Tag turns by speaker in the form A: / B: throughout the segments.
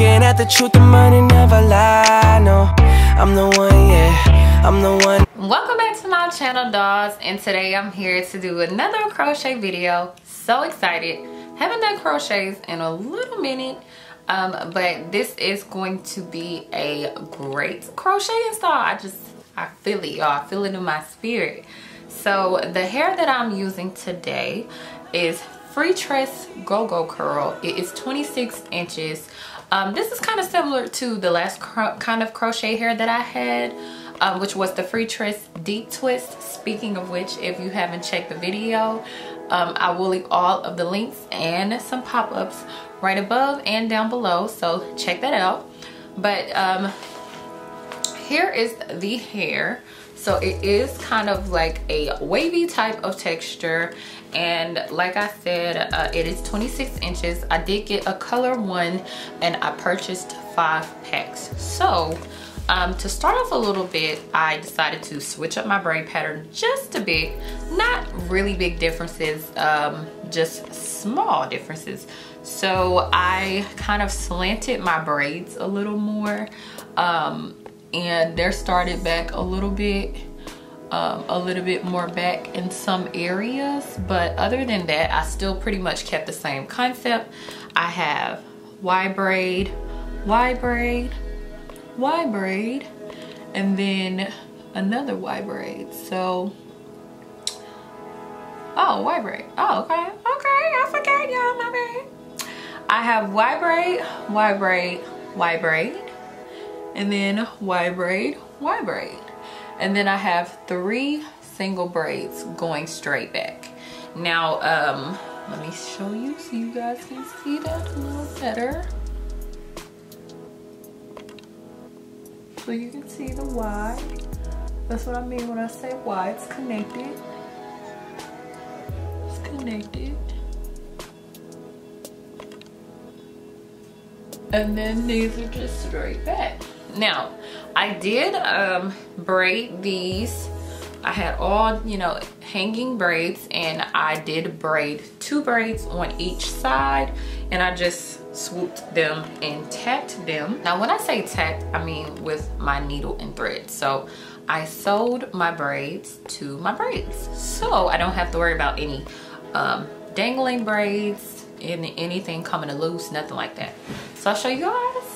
A: Looking at the truth, the money never lie. No, I'm the one, yeah, I'm the one.
B: Welcome back to my channel, dolls, and today I'm here to do another crochet video. So excited. Haven't done crochets in a little minute, but this is going to be a great crochet install. I feel it, y'all. I feel it in my spirit. So the hair that I'm using today is Freetress GoGo curl. It is 26 inches. This is kind of similar to the last kind of crochet hair that I had, which was the Freetress deep twist. Speaking of which, if you haven't checked the video, I will leave all of the links and some pop-ups right above and down below, so check that out. But here is the hair. So it is kind of like a wavy type of texture, and like I said, it is 26 inches. I did get a color one and I purchased 5 packs. So to start off a little bit, I decided to switch up my braid pattern just a bit. Not really big differences, just small differences. So I kind of slanted my braids a little more, and they're started back a little bit more back in some areas, but other than that, I still pretty much kept the same concept. I have Y braid, Y braid, Y braid, and then another Y braid. So, oh, Y braid. Oh, okay, I forgot, y'all, my bad. I have Y braid, Y braid, Y braid, and then Y braid, Y braid. And then I have 3 single braids going straight back. Now, let me show you so you guys can see that a little better. So you can see the Y. That's what I mean when I say Y. It's connected. It's connected. And then these are just straight back. Now, I did braid these. I had all, you know, hanging braids, and I did braid 2 braids on each side, and I just swooped them and tacked them. Now when I say tacked, I mean with my needle and thread. So I sewed my braids to my braids, so I don't have to worry about any dangling braids, anything coming loose, nothing like that. So I'll show you guys.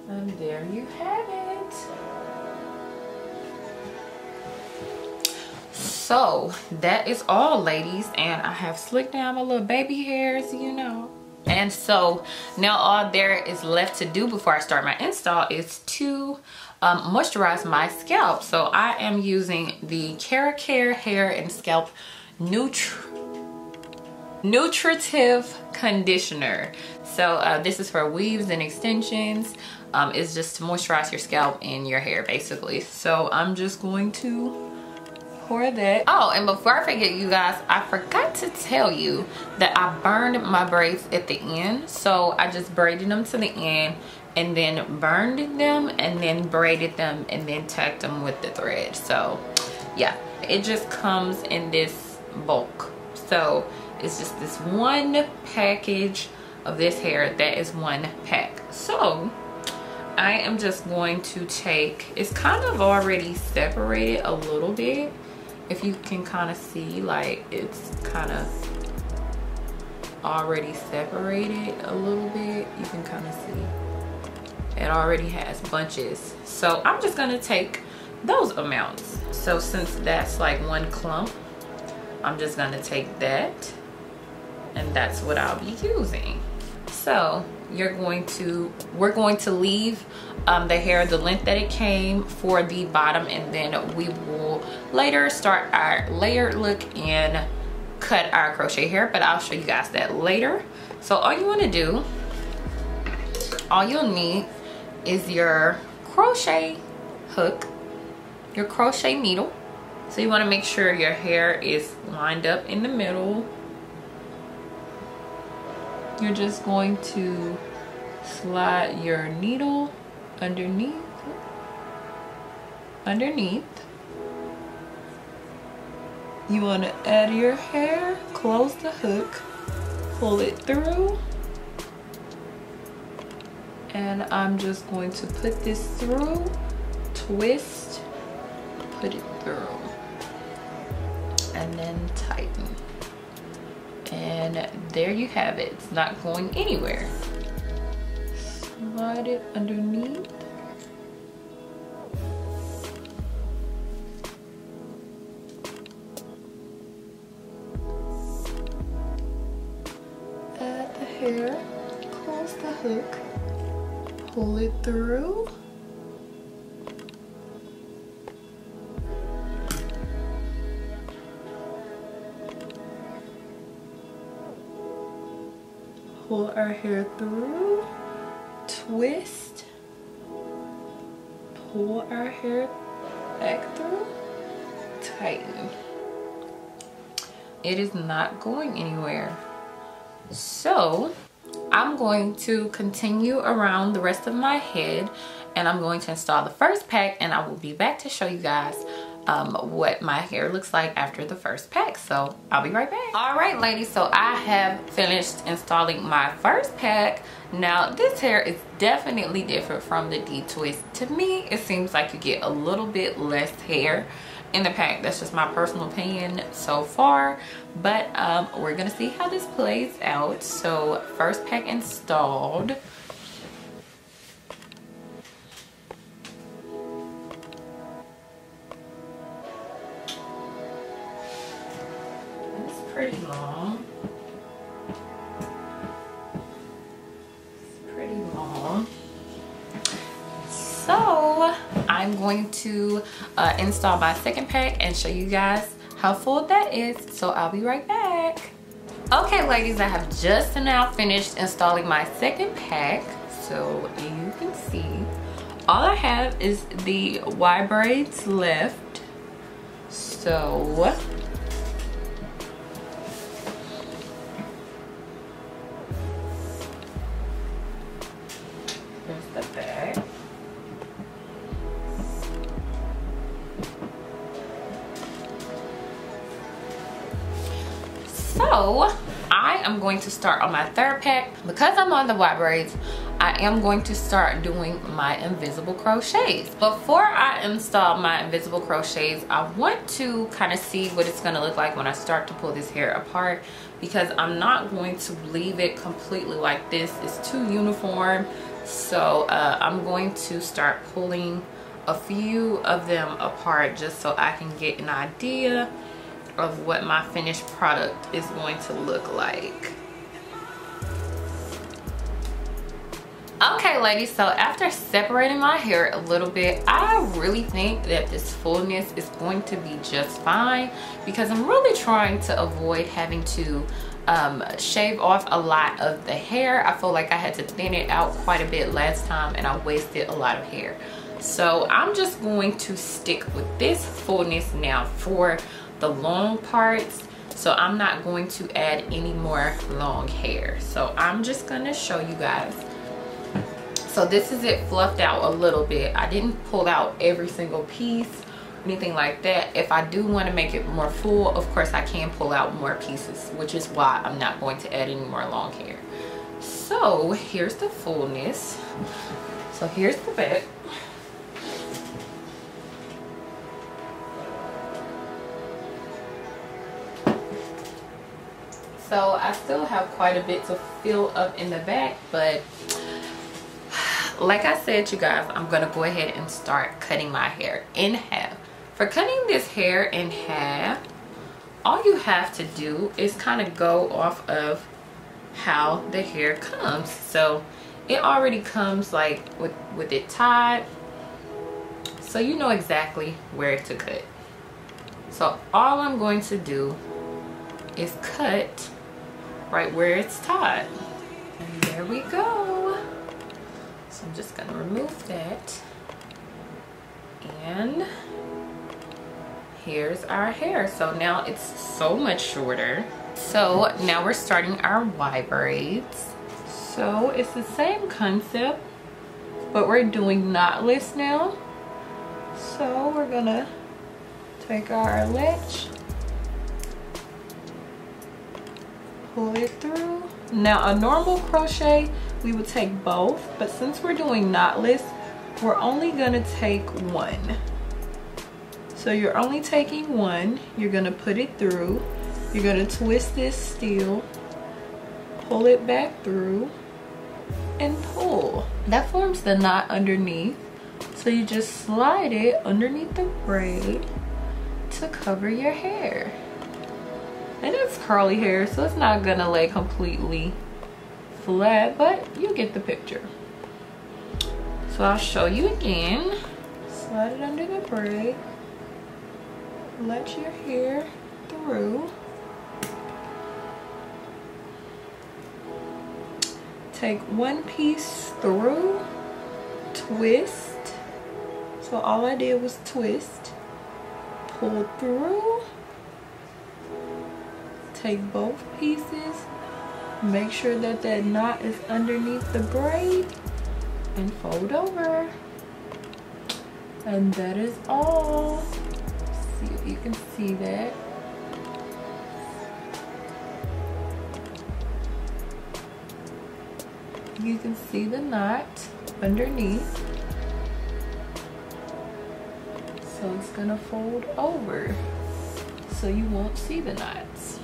B: And there you have it. So that is all, ladies, and I have slicked down my little baby hairs, you know. And so now all there is left to do before I start my install is to moisturize my scalp. So I am using the Crochet Hair and Scalp Nutritive Conditioner. So this is for weaves and extensions. It's just to moisturize your scalp and your hair, basically. So I'm just going to pour that. Oh, and before I forget, you guys, I forgot to tell you that I burned my braids at the end. So I just braided them to the end and then burned them and then braided them and then tacked them with the thread. So yeah, it just comes in this bulk. So it's just this one package of this hair. That is 1 pack. So I am just going to take, it's kind of already separated a little bit. If you can kind of see, like, it's kind of already separated a little bit. You can kind of see it already has bunches. So I'm just gonna take those amounts. So since that's like 1 clump, I'm just gonna take that, and that's what I'll be using. So we're going to leave the hair the length that it came for the bottom, and then we will later start our layered look and cut our crochet hair, but I'll show you guys that later. So all you want to do, all you'll need is your crochet hook, your crochet needle. So you want to make sure your hair is lined up in the middle. You're just going to slide your needle underneath. You want to add your hair, close the hook, pull it through, and I'm just going to put this through, twist, put it through, and then tighten. And there you have it. It's not going anywhere. Slide it underneath. Add the hair, close the hook, pull it through. Pull our hair through, twist, pull our hair back through, tighten. It is not going anywhere. So I'm going to continue around the rest of my head, and I'm going to install the first pack, and I will be back to show you guys what my hair looks like after the first pack. So I'll be right back. All right, ladies, so I have finished installing my first pack. Now this hair is definitely different from the D-twist. To me, it seems like you get a little bit less hair in the pack. That's just my personal opinion so far, but we're gonna see how this plays out. So first pack installed. Pretty long. It's pretty long. So I'm going to install my second pack and show you guys how full that is. So I'll be right back. Okay, ladies, I have just now finished installing my second pack. So you can see all I have is the Y braids left. So the bag. So I am going to start on my third pack. Because I'm on the Y braids, I am going to start doing my invisible crochets. Before I install my invisible crochets, I want to kind of see what it's going to look like when I start to pull this hair apart, because I'm not going to leave it completely like this. It's too uniform. So I'm going to start pulling a few of them apart just so I can get an idea of what my finished product is going to look like. Okay, ladies, so after separating my hair a little bit, I really think that this fullness is going to be just fine, because I'm really trying to avoid having to shave off a lot of the hair. I feel like I had to thin it out quite a bit last time and I wasted a lot of hair. So I'm just going to stick with this fullness now for the long parts. So I'm not going to add any more long hair. So I'm just gonna show you guys. So this is it fluffed out a little bit. I didn't pull out every single piece, anything like that. If I do want to make it more full, of course I can pull out more pieces, which is why I'm not going to add any more long hair. So here's the fullness. So here's the back. So I still have quite a bit to fill up in the back, but like I said, you guys, I'm gonna go ahead and start cutting my hair in half. For cutting this hair in half, all you have to do is kind of go off of how the hair comes. So it already comes like with it tied, so you know exactly where to cut. So all I'm going to do is cut right where it's tied. And there we go. So I'm just gonna remove that. And here's our hair. So now it's so much shorter. So now we're starting our Y braids. So it's the same concept, but we're doing knotless now. So we're gonna take our ledge, pull it through. Now a normal crochet we would take both, but since we're doing knotless, we're only gonna take one. So you're only taking one, you're gonna put it through, you're gonna twist this still, pull it back through, and pull. That forms the knot underneath. So you just slide it underneath the braid to cover your hair. And it's curly hair, so it's not gonna lay completely flat, but you get the picture. So I'll show you again. Slide it under the braid. Let your hair through. Take one piece through, twist. So all I did was twist, pull through, take both pieces, make sure that that knot is underneath the braid, and fold over. And that is all. See if you can see that. You can see the knot underneath. So it's gonna fold over so you won't see the knots.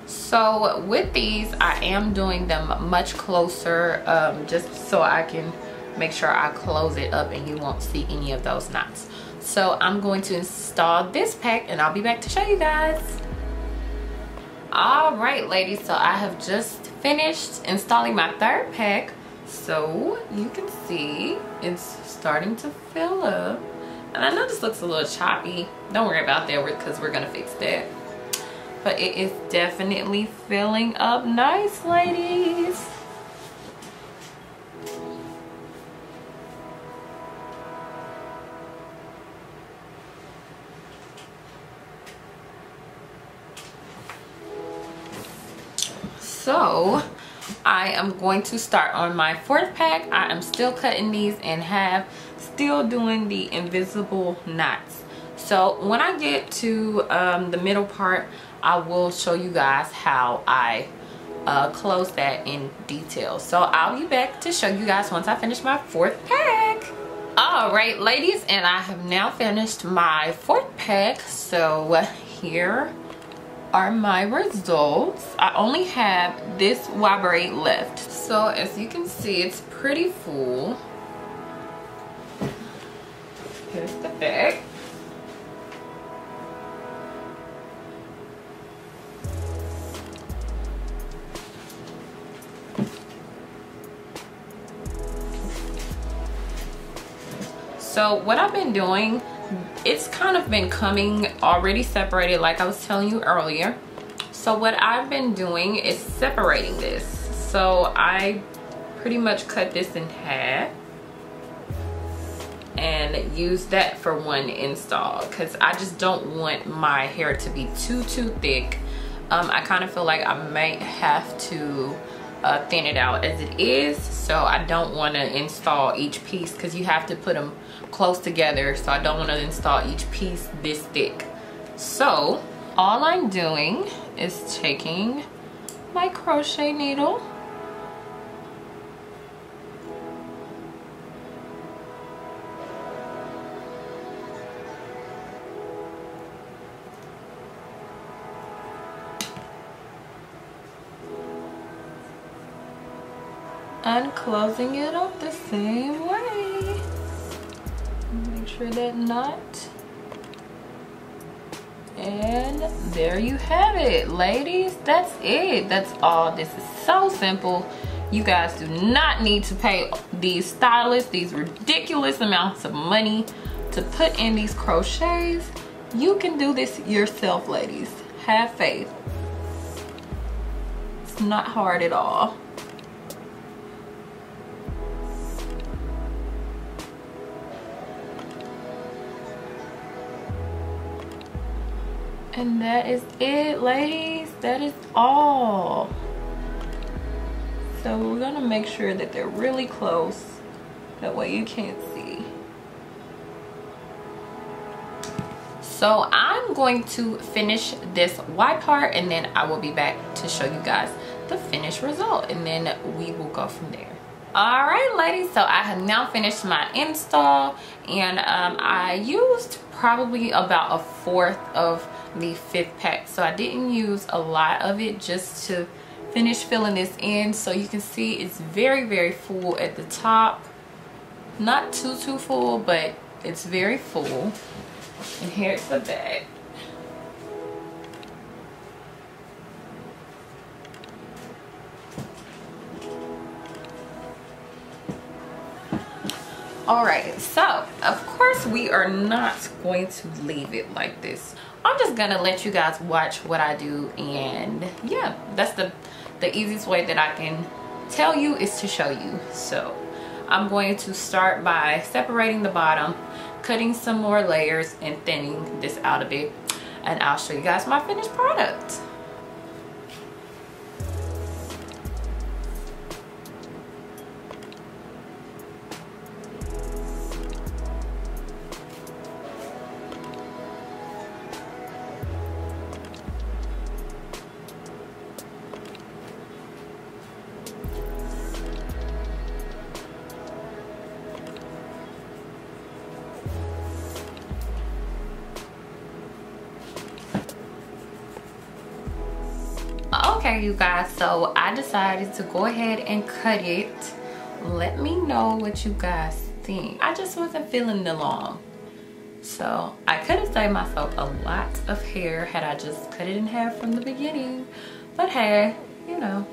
B: So with these, I am doing them much closer, just so I can make sure I close it up and you won't see any of those knots. So I'm going to install this pack and I'll be back to show you guys. All right, ladies, so I have just finished installing my third pack. So you can see it's starting to fill up. And I know this looks a little choppy. Don't worry about that because we're gonna fix that. But it is definitely filling up nice, ladies. So I am going to start on my fourth pack. I am still cutting these in half, still doing the invisible knots. So when I get to the middle part, I will show you guys how I close that in detail. So I'll be back to show you guys once I finish my fourth pack. All right, ladies, and I have now finished my fourth pack. So here are my results. I only have this Y braid left. So as you can see, it's pretty full. Here's the back. So what I've been doing, it's kind of been coming already separated like I was telling you earlier. So what I've been doing is separating this. So I pretty much cut this in half and use that for one install because I just don't want my hair to be too thick. I kind of feel like I might have to thin it out as it is, so I don't want to install each piece because you have to put them close together, so I don't want to install each piece this thick. So all I'm doing is taking my crochet needle and closing it up the same way. Make sure that knot. And there you have it, ladies. That's it. That's all. This is so simple. You guys do not need to pay these stylists these ridiculous amounts of money to put in these crochets. You can do this yourself, ladies. Have faith. It's not hard at all. And that is it, ladies. That is all. So we're gonna make sure that they're really close. That way you can't see. So I'm I'm going to finish this Y part, and then I will be back to show you guys the finished result, and then we will go from there. All right, ladies, so I have now finished my install, and I used probably about 1/4 of the 5th pack, so I didn't use a lot of it, just to finish filling this in. So you can see it's very full at the top, not too full, but it's very full. And here's the back. Alright, so of course we are not going to leave it like this. I'm just gonna let you guys watch what I do, and yeah, that's the easiest way that I can tell you is to show you. So I'm going to start by separating the bottom, cutting some more layers, and thinning this out a bit, and I'll show you guys my finished product. Okay, you guys, so I decided to go ahead and cut it. Let me know what you guys think. I just wasn't feeling the long, so I could have saved myself a lot of hair had I just cut it in half from the beginning, but hey, you know.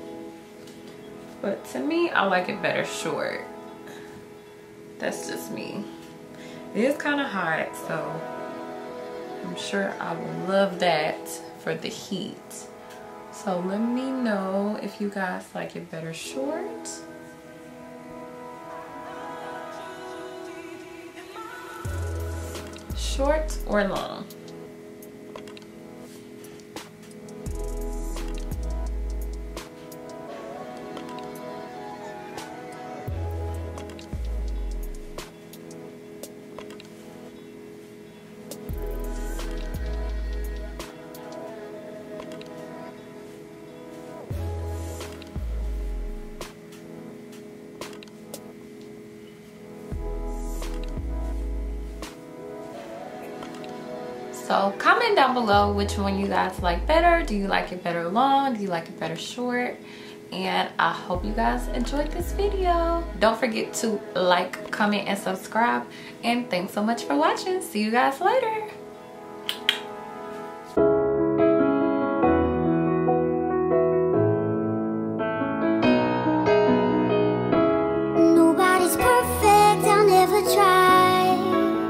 B: But to me, I like it better short. That's just me. It is kind of hot, so I'm sure I will love that for the heat. So let me know if you guys like it better short. Short or long. So comment down below which one you guys like better. Do you like it better long? Do you like it better short? And I hope you guys enjoyed this video. Don't forget to like, comment, and subscribe. And thanks so much for watching. See you guys later.